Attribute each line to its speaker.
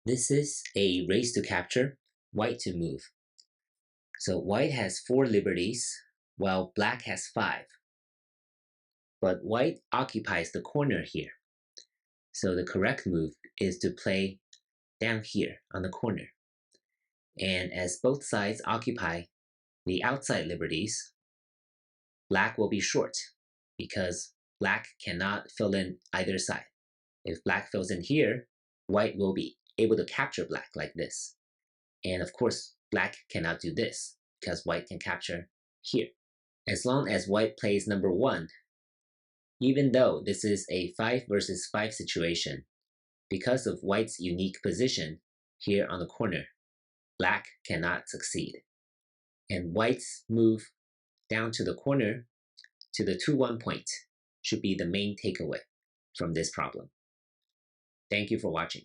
Speaker 1: This is a race to capture, white to move. So white has 4 liberties, while black has 5. But white occupies the corner here. So the correct move is to play down here on the corner. And as both sides occupy the outside liberties, black will be short because black cannot fill in either side. If black fills in here, white will be able to capture black like this. And of course, black cannot do this because white can capture here. As long as white plays number 1, even though this is a 5 versus 5 situation, because of white's unique position here on the corner, black cannot succeed. And white's move down to the corner to the 2-1 point should be the main takeaway from this problem. Thank you for watching.